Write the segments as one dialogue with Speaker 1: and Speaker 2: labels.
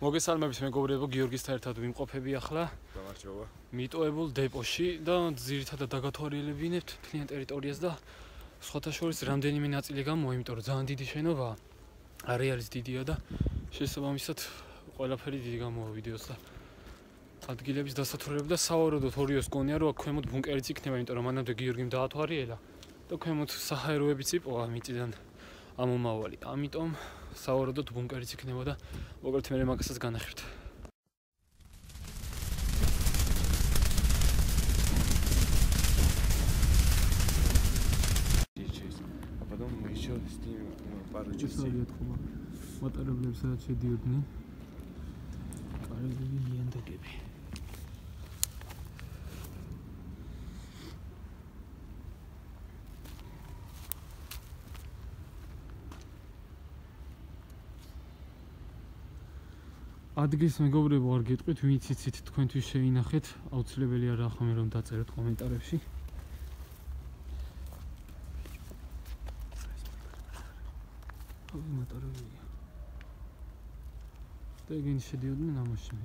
Speaker 1: მოგესალმებით მეგობრებო, გიორგისთან ერთად ვიმყოფები ახლა.
Speaker 2: გამარჯობა.
Speaker 1: მიტოებულ დეპოში და ძირითადად დაგათვალიერებინებთ მთლიან ტერიტორიას და სხვათა შორის რამდენიმე ნაწილი გამო, იმიტომ რომ ძალიან დიდი შენობაა. არეალის დიდია და შესაბამისად ყველაფერი დიდი გამოვა ვიდეოს და ადგილების დასათვალიერება და სავარაუდოდ ორიოს გონია რომ აქ ქვემოთ ბუნკერიც იქნება, იმიტომ რომ მანამდე გიორგიმ დაათვალიერა და ქვემოთ საჰაეროებიც იპოვა მიწიდან ამომავალი. ამიტომ სავარაუდოდ ბუნკერიც იქნება და მოკლედ მე მაგასაც განახებთ.
Speaker 2: Потом мы еще снимем пару частей.
Speaker 1: მატარებლები სადაც შედიოდნენ. კარები ლიანდაგები. ადგილს მეგობრებო არ გეტყვით, ვინც იცით თქვენთვის შეინახეთ, აუცილებელია რახმე რომ დაწეროთ კომენტარებში. მატარებელია. და ეგენი შედიოდნენ ამაში.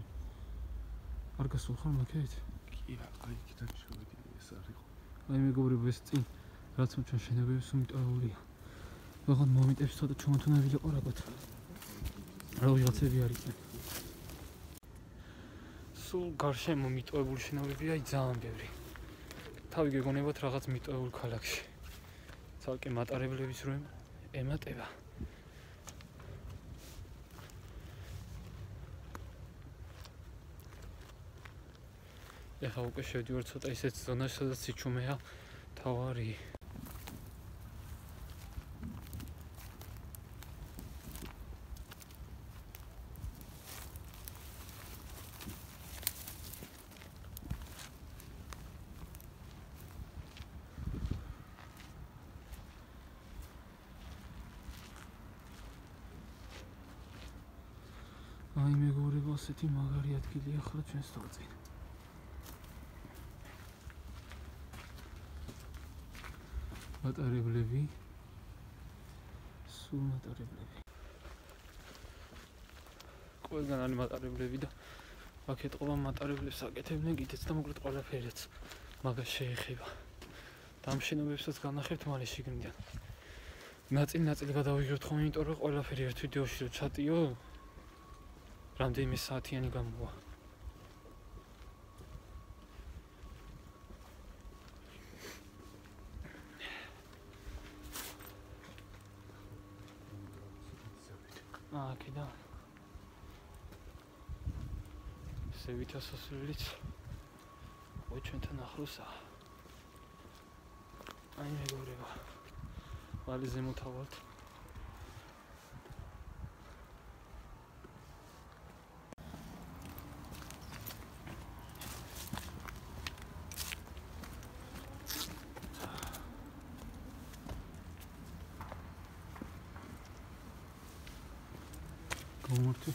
Speaker 1: არ გასულ ხარ მაგეთ?
Speaker 2: კი, აი იქიდან შევედი ეს არის.
Speaker 1: აი მეგობრებო ეს წინ რაც მოჩვენ შენობებს უმიტოებულია. ვაღარ მომიტებს ცოტა ჩუმოთუნები ლეყარაკოთ. რა ვიღაცები არ იყვნენ. სულ გარშემო მიტოებული შენობებია ძალიან ბევრი. თავი გეგონებათ რაღაც მიტოებულ ქალაქში. ცალკე მატარებლების რო ემატება. ეხლა უკვე შევდივარ ცოტა ისეთ ზონაში, სადაც სიჩუმეა თავარი. აი მეგობრებო, ასეთი მაგარი ადგილია ახლა ჩვენს თავწინ. მატარებლები. სულ მატარებლები. ყველგან არის მატარებლები და აქ ეტყობა მატარებლებს აკეთებდნენ კიდეც და მოკლედ ყველაფერიც მაგას შეეხება. და ამ შენობებსაც განახებთ მალე შიგნიდან. ნაწილი გადავიღებთ ხოლმე, იმიტომ რომ ყველაფერი ერთ ვიდეოში რო ჩატიო, რამდენიმე საათიანი გამოვა. აქედან სევითა სასულიც ყო ჩვენთან ახლოსაა. აი მეგობრებო, მალე ზემოთავალთ. გამორთი.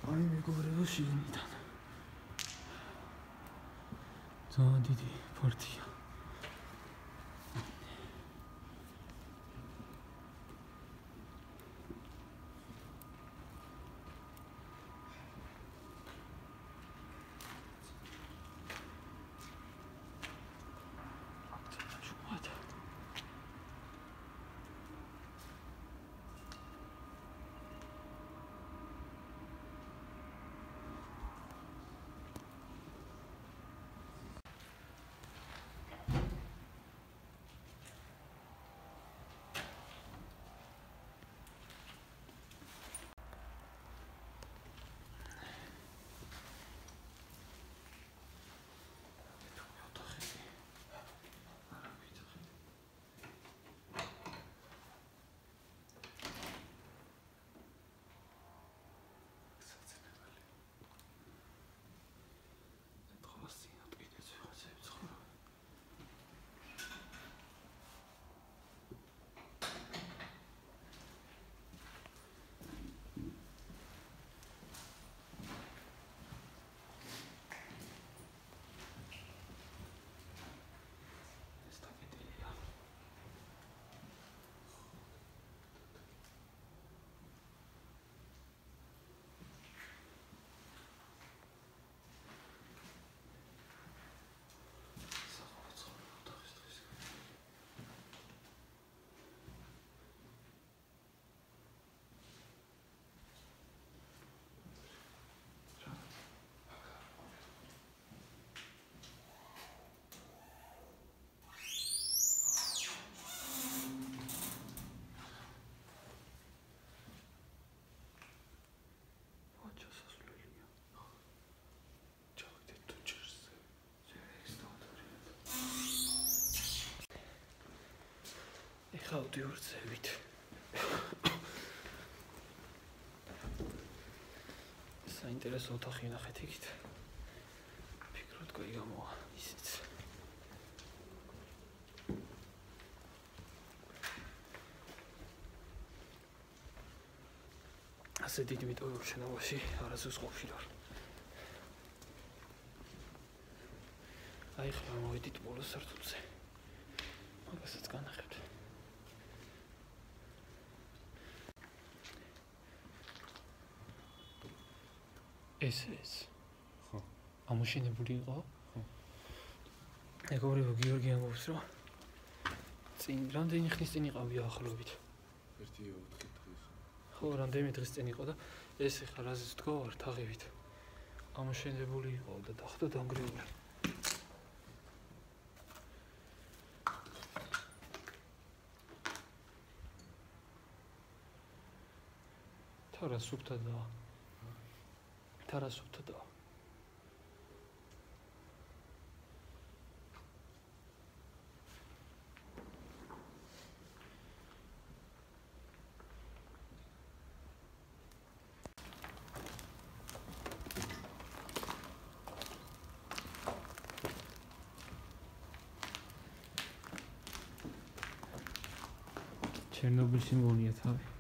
Speaker 1: აი მეგობრებო, შიგნიდან ძალიან დიდი პარტია. ეხლა ვდივარ ზევით. საინტერესო ოთახი ნახეთ იქით. ფიქრობთ კაი გამოვა ისიც. ასე დიდი მიტოვებულ შენობაში არასდროს ყოფილი ვარ. აი ხა მოვიდით ბოლოს სართულზე. მაგასაც განახებთ. ეს
Speaker 2: ხო.
Speaker 1: ამოშენებული იყო? ხო. მეგობრებო, გიორგი ამბობს, რომ წინ რამდენი ხნის წინ იყავი ახლობით?
Speaker 2: 1-4 დღეს.
Speaker 1: ხო, რამდენი დღის წინ იყო და ეს ხა რაზეც თქვა ვარ თაღივით. ამოშენებული იყო და დახტა დამგრეული. თარა სუფთადაა. თარა სუფთადაა. ჩერნობილში მგონია თავი.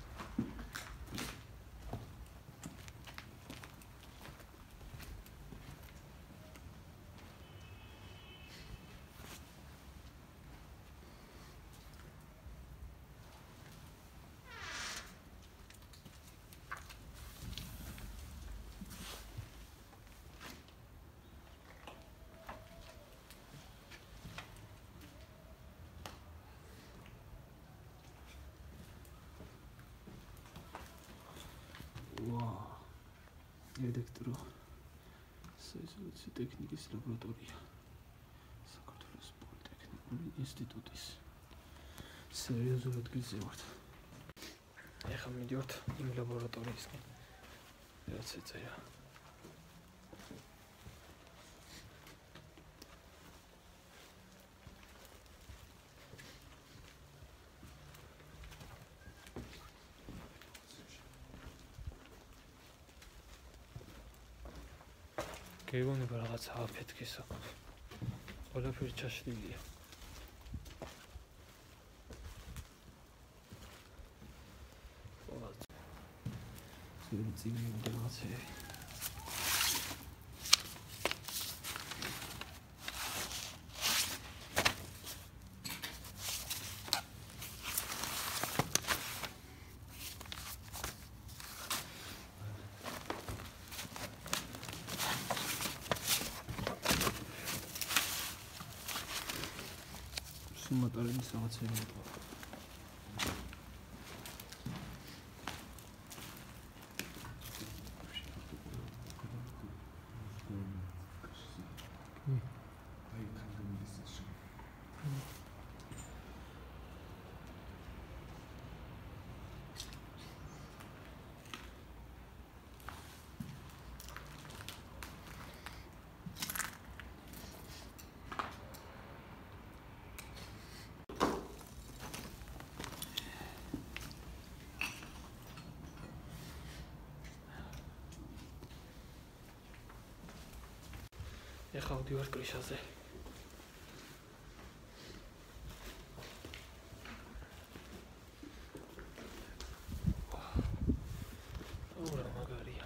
Speaker 1: ელექტრო საიზოლაციო ტექნიკის ლაბორატორია საქართველოს პოლიტექნიკური ინსტიტუტის სერიოზულ ადგილზე ვართ. ეხლა მივიდივართ იმ ლაბორატორიისკენ, რაც ეწერა. გეგონება რაღაცა აფეთქეს აქ. ყველაფერი ჩაშლილია. ძველი წიგნები და რაღაცები. სუმატარების რაღაცები იყო. ეხლა ვდივარ კრიშაზე. ურა მაგარია.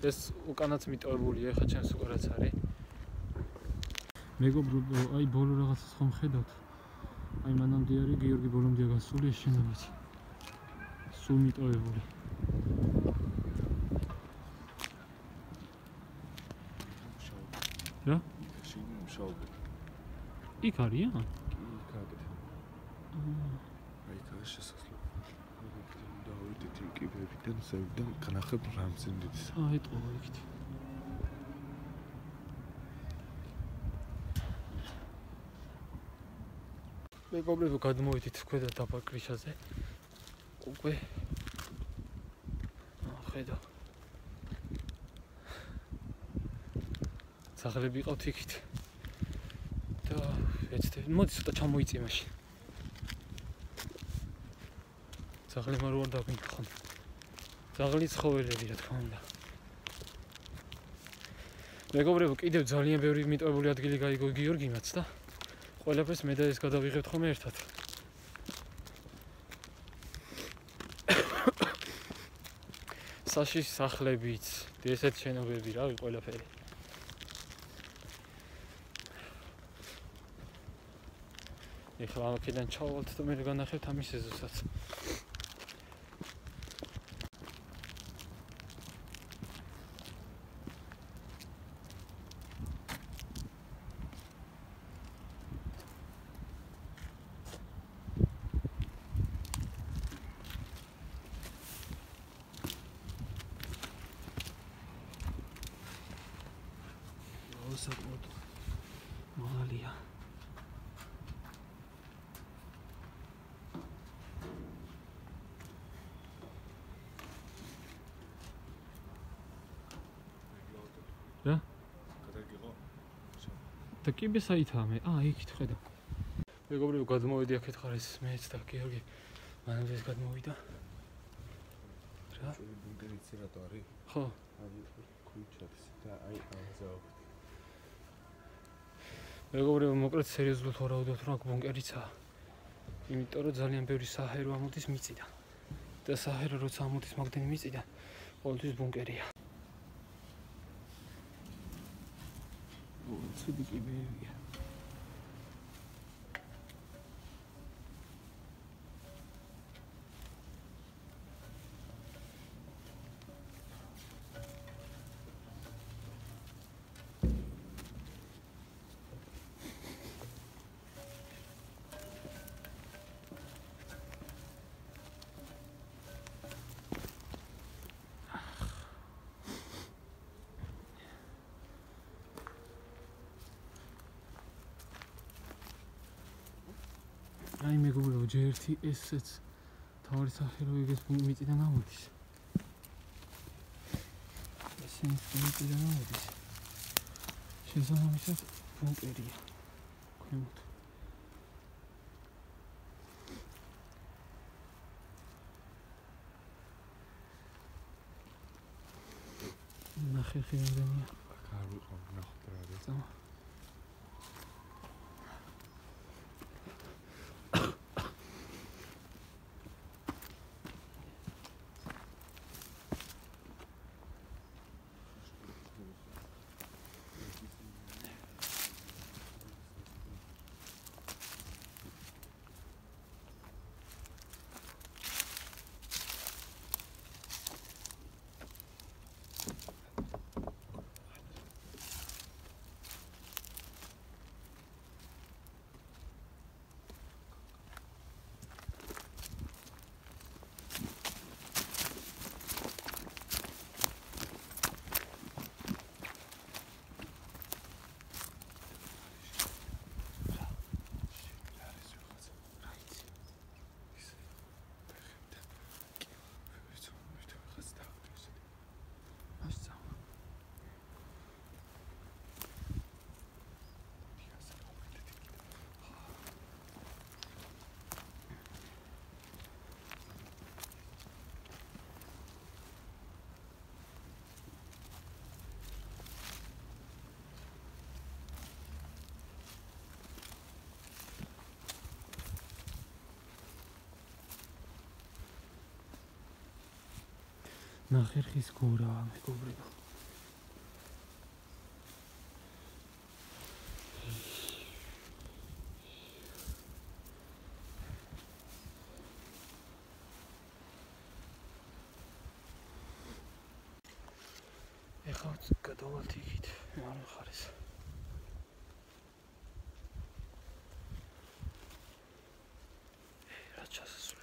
Speaker 1: ეს უკანაც მიტოვებულია, ეხლა ჩემს უკვე რაც არის. მეგობრებო, აი ბოლო რაღაცას ხომ ხედავთ? აი მანამდე არის გიორგი ბოლომდე გასული ეს შენობაც. სულ მიტოვებული. რა?
Speaker 2: შავი.
Speaker 1: იქ არიან?
Speaker 2: იქ აკეთე. აი ეს შესაძლოა. დავიდეთ იმ კიბეებიდან, ზევიდან განახებ რამზენდის.
Speaker 1: ეტყობა იქით. მეგობრებო, გადმოვიდით ქვედა დაბა კრიშაზე. უკვე ხედავ. ძაღლები ყავთ იქით. და ეცდები. მოდი ცოტა ჩამოიწე მაშინ. ძაღლი მარო არ დაგვინახონ. ძაღლი ცხოველები რა თქმა უნდა. მეგობრებო, კიდევ ძალიან ბევრი მიტოვებული ადგილი გაიგო გიორგიმაც და ყველაფერს მე და ეს გადავიღებთ ხოლმე ერთად. საშის სახლებიც, ესეთ შენობები რავი ყველაფერი. ეხლა აქედან ჩავალთ და მე განახევთ ამის ეზოსაც. საკმაოდ მაღალია. რა?
Speaker 2: გადაგიღო.
Speaker 1: და კიბე საითაა მე? იქით ხედავ. მეგობრებო, გადმოვედი აქეთ ხარ ეს მეც და გიორგი. მანამდე ეს გადმოვიდა. რა?
Speaker 2: ბუნკერიც რატო არის?
Speaker 1: ხო.
Speaker 2: ქუჩაც და ამზაო.
Speaker 1: მეგობრებო, მოკლედ სერიოზულად ვარაუდობთ, რომ აქ ბუნკერიცაა. იმიტომ რომ ძალიან ბევრი საჰაერო ამოდის მიწიდან. და საჰაერო როცა ამოდის მაგდენი მიწიდან, ყოველთვის ბუნკერია. ცუდი კიბეებია. აი მეგობრებო, ჯერ ერთი ესეც თავი საჰაერო იგეს მიწიდან ამოდის. ესეც მიწიდან ამოდის. შესაბამისად ბუნკერია. ქვემოთ. ნახევარი რამდენია?
Speaker 2: აქ არ ვიყავ, ნახოთ რა არის.
Speaker 1: წავა. ნახერხის გორაა მეგობრებო. ეხლა გადავალთ იქით, არ ხარ ეს. რა ჩასასვლელია.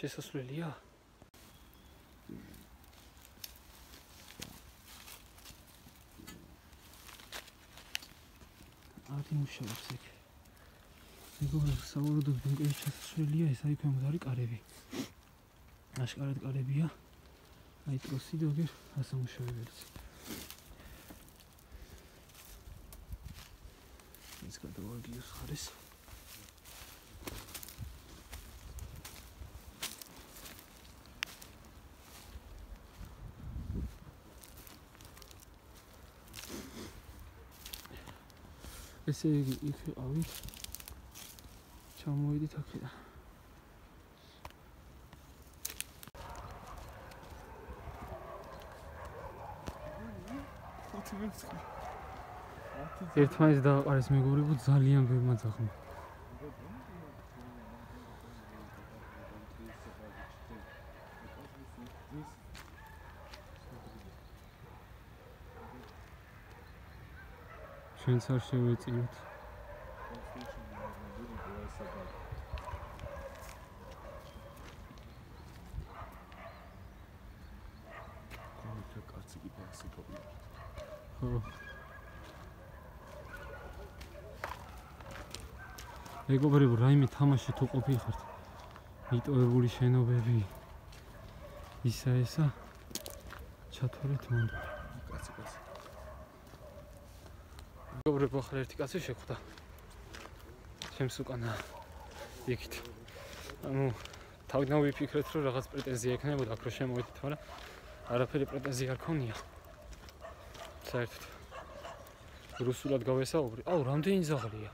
Speaker 1: შესასვლელია? არ იმუშავებს იქ. მეგობრებო, სავარაუდოდ ბუნკერის ჩასასვლელია, ეს აი ქვემოთ არის კარები. აშკარად კარებია. აი ტროსი და აგერ ასამუშავებელიც. ეს გადავაგიოს ხარეს. ესე იგი იქ ვიყავით. ჩამოვიდით აქედან. ერთმანეთს დავაყარეს მეგობრებო, ძალიან ბევრმა ძაღლმა. ჩვენც არ შევეწიროთ. ხო. მეგობრებო, რაიმე თამაში თუ ყოფილიყართ, მიტოვებული შენობები, ისა ჩათვალეთ მონდა.
Speaker 2: კაცი.
Speaker 1: მეგობრებო, ახლა ერთი კაცი შეხვდა. ჩემს უკანა იქით. ანუ თავიდან ვიფიქრეთ, რომ რაღაც პრეტენზია ექნებოდა, აქ რო შემოვიდეთ, მაგრამ არაფერი პრეტენზია არ ქონია. საერთოდ რუსულად გავესაუბრი. აუ, რამდენი ზაღლია.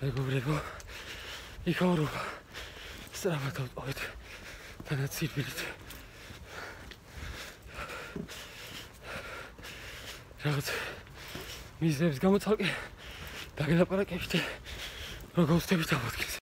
Speaker 1: მეგობრებო, იქაურობა. სწრაფად ავტოვეთ. თანაცირვილით. რაღაც მიზნების გამო თალკი დაგელაპარაკებით. როგორ ვსწრებით ამ ადგილზე.